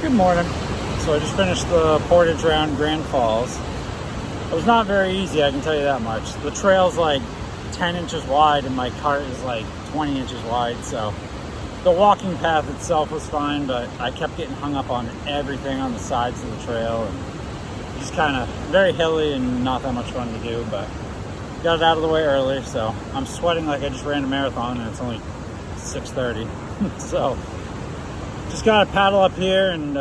Good morning. So I just finished the portage around Grand Falls. It was not very easy, I can tell you that much. The trail's like 10 inches wide and my cart is like 20 inches wide, so the walking path itself was fine, but I kept getting hung up on everything on the sides of the trail, and just kind of very hilly and not that much fun to do, but got it out of the way early, so I'm sweating like I just ran a marathon and it's only 6:30. So just gotta paddle up here and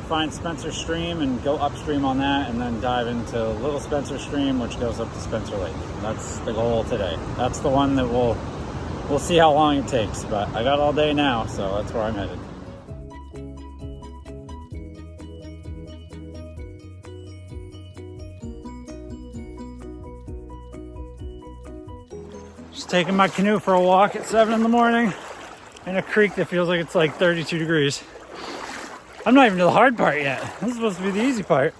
find Spencer Stream and go upstream on that, and then dive into Little Spencer Stream, which goes up to Spencer Lake. That's the goal today. That's the one that we'll see how long it takes, but I got all day now, so that's where I'm headed. Just taking my canoe for a walk at 7 in the morning in a creek that feels like it's like 32 degrees. I'm not even to the hard part yet. This is supposed to be the easy part.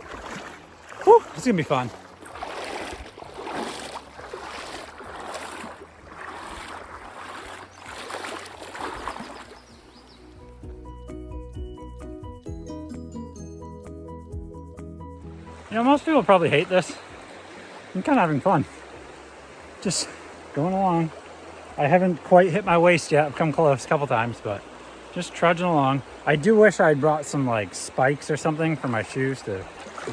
Whew, it's gonna be fun. You know, most people probably hate this. I'm kind of having fun. Just going along. I haven't quite hit my waist yet. I've come close a couple times, but just trudging along. I do wish I'd brought some like spikes or something for my shoes to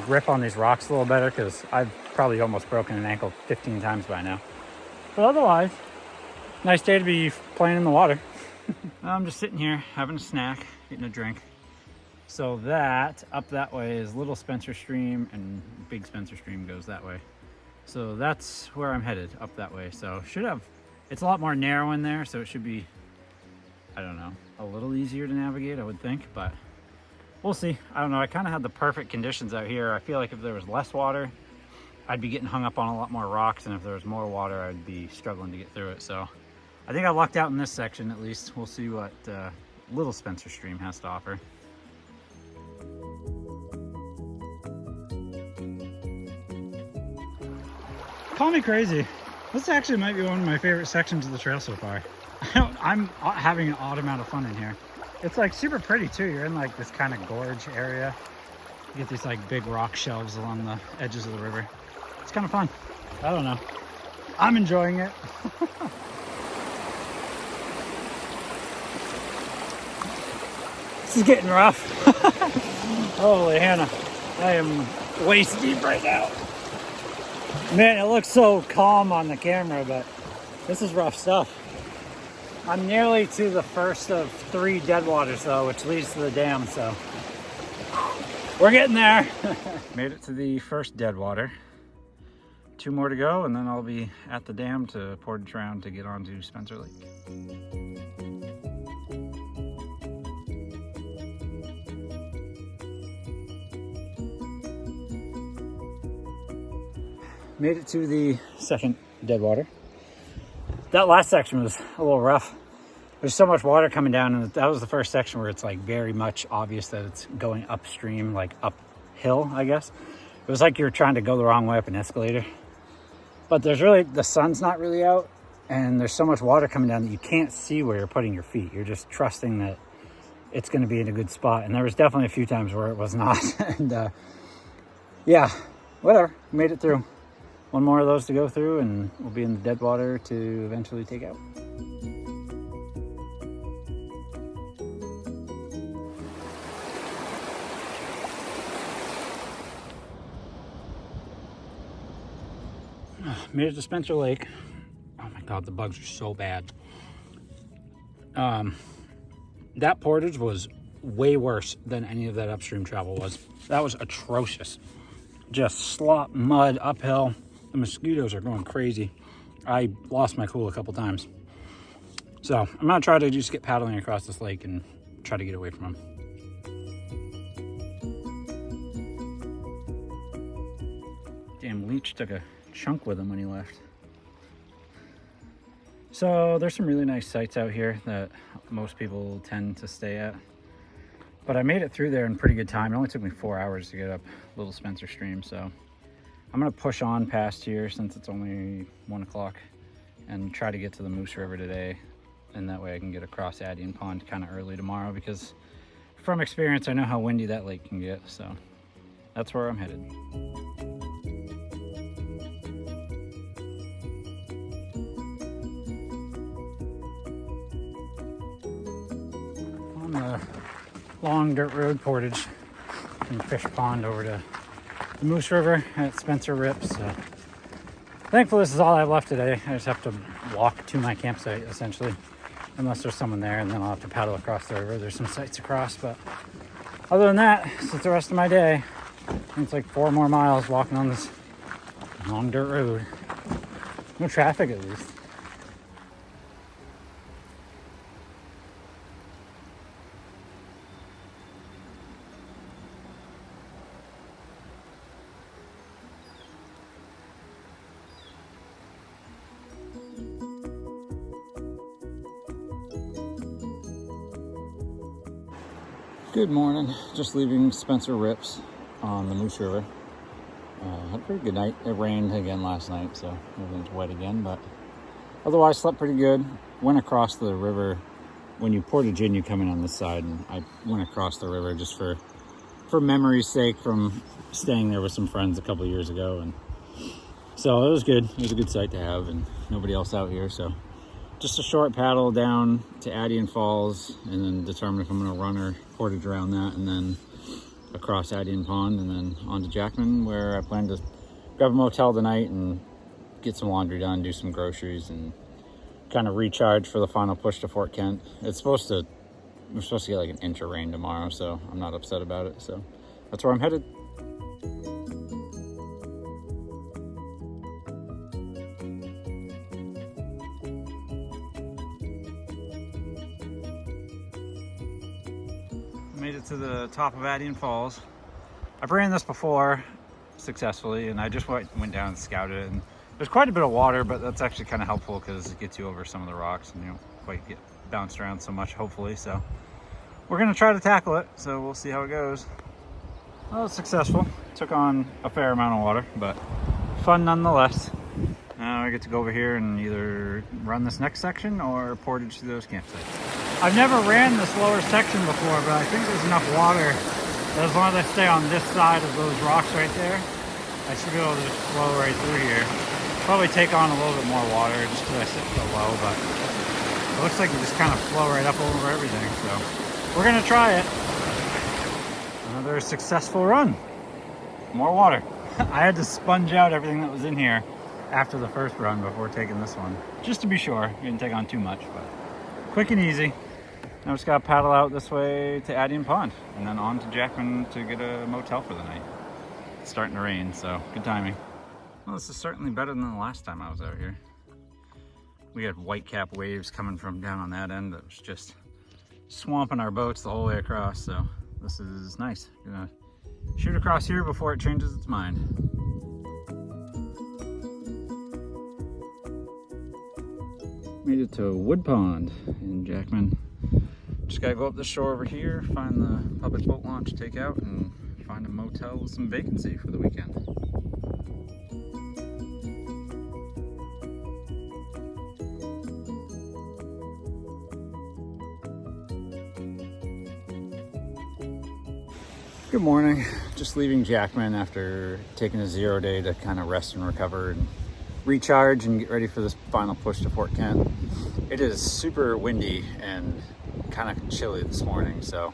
grip on these rocks a little better, because I've probably almost broken an ankle 15 times by now. But otherwise, nice day to be playing in the water. I'm just sitting here having a snack, getting a drink. So that up that way is Little Spencer Stream, and Big Spencer Stream goes that way. So that's where I'm headed, up that way. So it's a lot more narrow in there, so it should be, I don't know, a little easier to navigate, I would think, but we'll see. I don't know, I kind of had the perfect conditions out here. I feel like if there was less water, I'd be getting hung up on a lot more rocks, and if there was more water, I'd be struggling to get through it. So I think I lucked out in this section at least. We'll see what Little Spencer Stream has to offer. Call me crazy. This actually might be one of my favorite sections of the trail so far. I'm having an odd amount of fun in here. It's like super pretty too. You're in like this kind of gorge area. You get these like big rock shelves along the edges of the river. It's kind of fun. I don't know. I'm enjoying it. This is getting rough. Holy Hannah. I am waist deep right now. Man, it looks so calm on the camera, but this is rough stuff. I'm nearly to the first of 3 deadwaters though, which leads to the dam, so we're getting there. Made it to the first deadwater. 2 more to go, and then I'll be at the dam to portage around to get onto Spencer Lake. Made it to the second deadwater. That last section was a little rough. There's so much water coming down, and that was the first section where it's like very much obvious that it's going upstream, like uphill, I guess. It was like you're trying to go the wrong way up an escalator. But the sun's not really out, and there's so much water coming down that you can't see where you're putting your feet. You're just trusting that it's going to be in a good spot. And there was definitely a few times where it was not. And yeah, whatever, made it through. 1 more of those to go through, and we'll be in the deadwater to eventually take out. Made it to Spencer Lake. Oh my God, the bugs are so bad. That portage was way worse than any of that upstream travel was. That was atrocious. Just slop, mud, uphill. The mosquitoes are going crazy. I lost my cool a couple times. So I'm gonna try to just get paddling across this lake and try to get away from them. Damn, Leech took a chunk with him when he left. So there's some really nice sites out here that most people tend to stay at. But I made it through there in pretty good time. It only took me 4 hours to get up Little Spencer Stream, so I'm gonna push on past here since it's only 1 o'clock and try to get to the Moose River today, and that way I can get across Adden Pond kind of early tomorrow, because from experience, I know how windy that lake can get, so that's where I'm headed. On the long dirt road portage from Fish Pond over to the Moose River at Spencer Rips. So thankfully, this is all I have left today. I just have to walk to my campsite, essentially, unless there's someone there, and then I'll have to paddle across the river. There's some sites across, but other than that, it's the rest of my day. It's like 4 more miles walking on this long dirt road. No traffic, at least. Good morning. Just leaving Spencer Rips on the Moose River. Had a pretty good night. It rained again last night, so everything's wet again, but otherwise slept pretty good. Went across the river. When you portage in, you come in on this side, and I went across the river just for memory's sake from staying there with some friends a couple years ago, and so it was good. It was a good sight to have, and nobody else out here, so just a short paddle down to Adden Falls, and then determine if I'm going to run or portage around that, and then across Adden Pond, and then on to Jackman, where I plan to grab a motel tonight and get some laundry done, do some groceries, and kind of recharge for the final push to Fort Kent. We're supposed to get like an inch of rain tomorrow, so I'm not upset about it. So that's where I'm headed. Made it to the top of Adden Falls. I've ran this before successfully, and I just went down and scouted it, and there's quite a bit of water, but that's actually kind of helpful because it gets you over some of the rocks and you don't quite get bounced around so much, hopefully. So we're gonna try to tackle it, so we'll see how it goes. Well, it was successful. Took on a fair amount of water, but fun nonetheless. Now I get to go over here and either run this next section or portage to those campsites. I've never ran this lower section before, but I think there's enough water that as long as I stay on this side of those rocks right there, I should be able to just flow right through here. Probably take on a little bit more water just because I sit so low, but it looks like you just kind of flow right up over everything. So we're gonna try it. Another successful run. More water. I had to sponge out everything that was in here after the first run before taking this one, just to be sure. Didn't take on too much, but quick and easy. Now just gotta paddle out this way to Adden Pond and then on to Jackman to get a motel for the night. It's starting to rain, so good timing. Well, this is certainly better than the last time I was out here. We had whitecap waves coming from down on that end that was just swamping our boats the whole way across, so this is nice. Gonna shoot across here before it changes its mind. Made it to Wood Pond in Jackman. Just gotta go up the shore over here, find the public boat launch, take out, and find a motel with some vacancy for the weekend. Good morning. Just leaving Jackman after taking a 0 day to kind of rest and recover and recharge and get ready for this final push to Fort Kent. It is super windy and kind of chilly this morning, so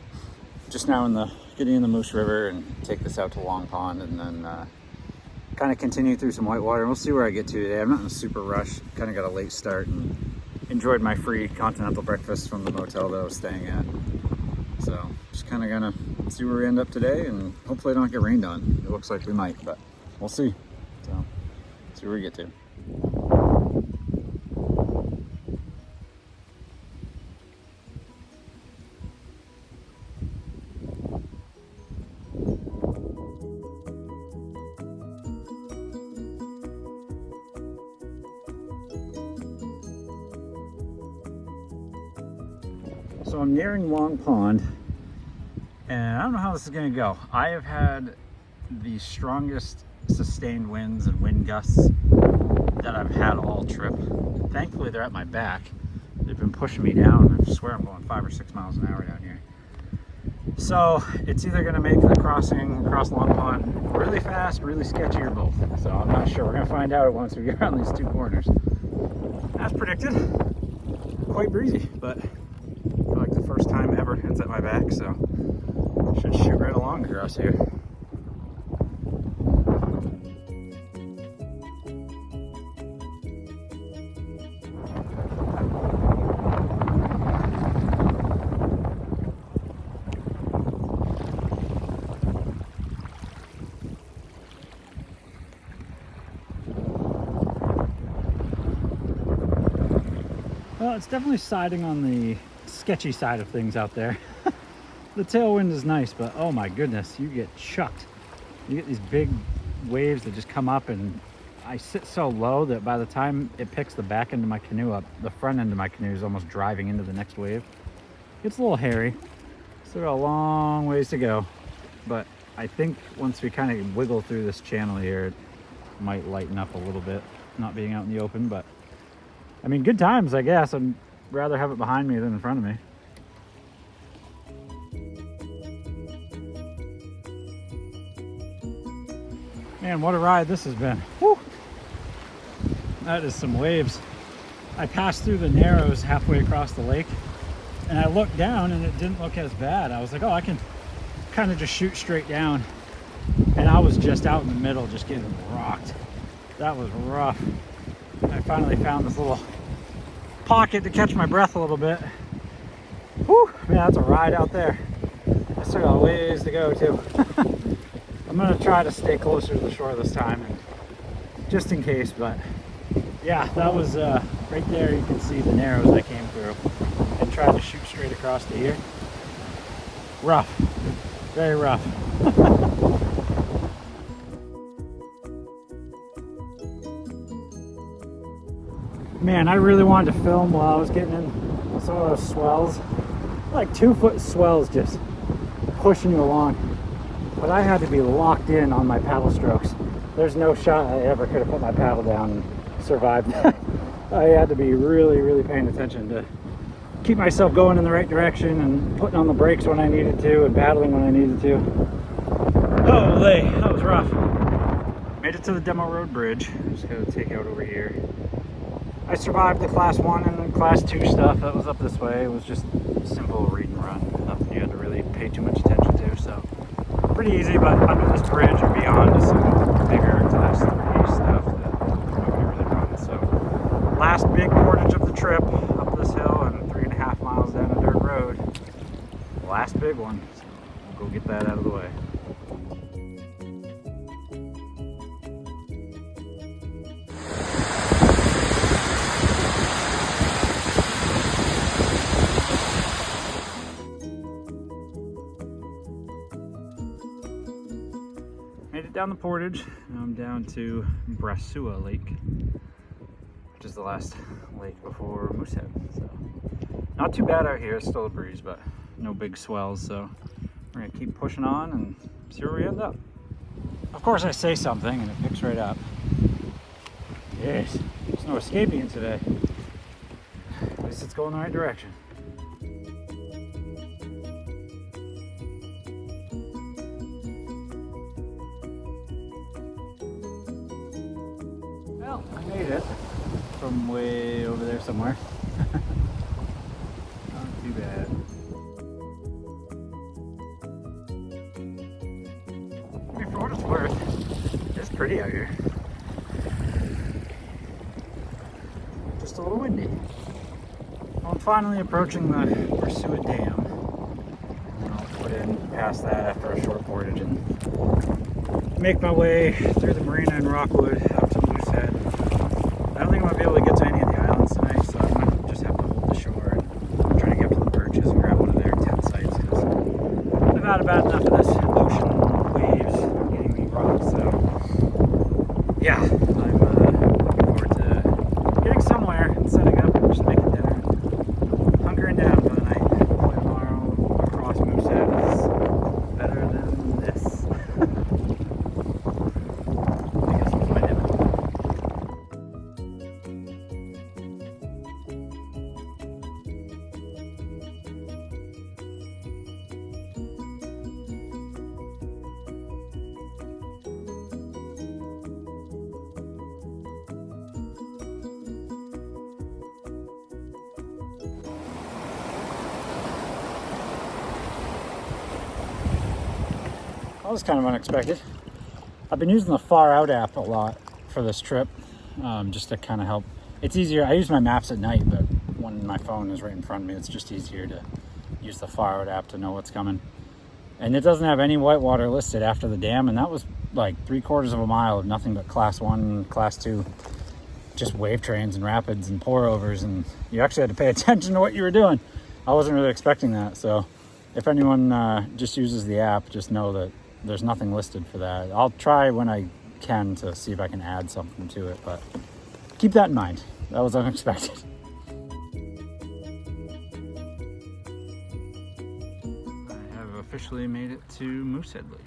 just now getting in the Moose River and take this out to Long Pond, and then kind of continue through some whitewater. We'll see where I get to today. I'm not in a super rush. Kind of got a late start and enjoyed my free continental breakfast from the motel that I was staying at. So just kind of gonna see where we end up today, and hopefully I don't get rained on. It looks like we might, but we'll see. So see where we get to. So I'm nearing Long Pond, and I don't know how this is going to go. I have had the strongest sustained winds and wind gusts that I've had all trip. Thankfully, they're at my back. They've been pushing me down. I swear I'm going 5 or 6 miles an hour down here. So it's either going to make the crossing across Long Pond really fast, really sketchy, or both. So I'm not sure. We're going to find out once we get around these two corners. As predicted, quite breezy, but I feel like the first time ever it's at my back, so I should shoot right along across here. Well, it's definitely siding on the sketchy side of things out there. The tailwind is nice, but oh my goodness, you get chucked. You get these big waves that just come up, and I sit so low that by the time it picks the back end of my canoe up, the front end of my canoe is almost driving into the next wave. It's a little hairy. Still got a long ways to go, but I think once we kind of wiggle through this channel here, it might lighten up a little bit, not being out in the open. But I mean, good times, I guess. I'd rather have it behind me than in front of me. Man, what a ride this has been. Woo! That is some waves. I passed through the narrows halfway across the lake, and I looked down and it didn't look as bad. I was like, oh, I can kind of just shoot straight down. And I was just out in the middle, just getting rocked. That was rough. I finally found this little pocket to catch my breath a little bit. Whew, man, that's a ride out there. I still got a ways to go too. I'm gonna try to stay closer to the shore this time, just in case. But yeah, that was right there. You can see the narrows I came through and tried to shoot straight across to here. Rough, very rough. Man, I really wanted to film while I was getting in some of those swells. Like 2-foot swells just pushing you along. But I had to be locked in on my paddle strokes. There's no shot I ever could have put my paddle down and survived that. I had to be really, really paying attention to keep myself going in the right direction and putting on the brakes when I needed to and paddling when I needed to. Holy, that was rough. Made it to the demo road bridge. Just gotta take out over here. I survived the class 1 and class 2 stuff that was up this way. It was just simple read and run, nothing you had to really pay too much attention to, so pretty easy. But under this bridge and beyond is some bigger class 3 stuff that nobody really runs. So last big portage of the trip up this hill and 3.5 miles down a dirt road. Last big one, so we'll go get that out of the way. Made it down the portage. Now I'm down to Brasua Lake, which is the last lake before Moosehead. So not too bad out here. It's still a breeze, but no big swells. So we're gonna keep pushing on and see where we end up. Of course, I say something and it picks right up. Yes, there's no escaping it today. At least it's going the right direction. Well, I made it from way over there somewhere. Not too bad. I mean, for what it's worth, it's pretty out here. Just a little windy. Well, I'm finally approaching the Brasua Dam. And I'll put in past that after a short portage and make my way through the marina in Rockwood out to Moosehead. I don't think I'm going to be able to get to any of the islands tonight, so I might just have to hold the shore and try to get up to the birches and grab one of their tent sites, because I've had about enough of this ocean waves getting me rocked. So yeah, I'm looking forward to getting somewhere and setting up and just making dinner and hunkering down for the night. Hopefully tomorrow across Moosehead is better than this. I guess we'll find out. was kind of unexpected. I've been using the Far Out app a lot for this trip, just to kind of help. It's easier. I use my maps at night, but when my phone is right in front of me, it's just easier to use the Far Out app to know what's coming. And it doesn't have any whitewater listed after the dam, and that was like 3/4 of a mile of nothing but class 1, class 2, just wave trains and rapids and pour overs, and you actually had to pay attention to what you were doing. I wasn't really expecting that, so if anyone just uses the app, just know that there's nothing listed for that. I'll try when I can to see if I can add something to it, but keep that in mind. That was unexpected. I have officially made it to Moosehead Lake.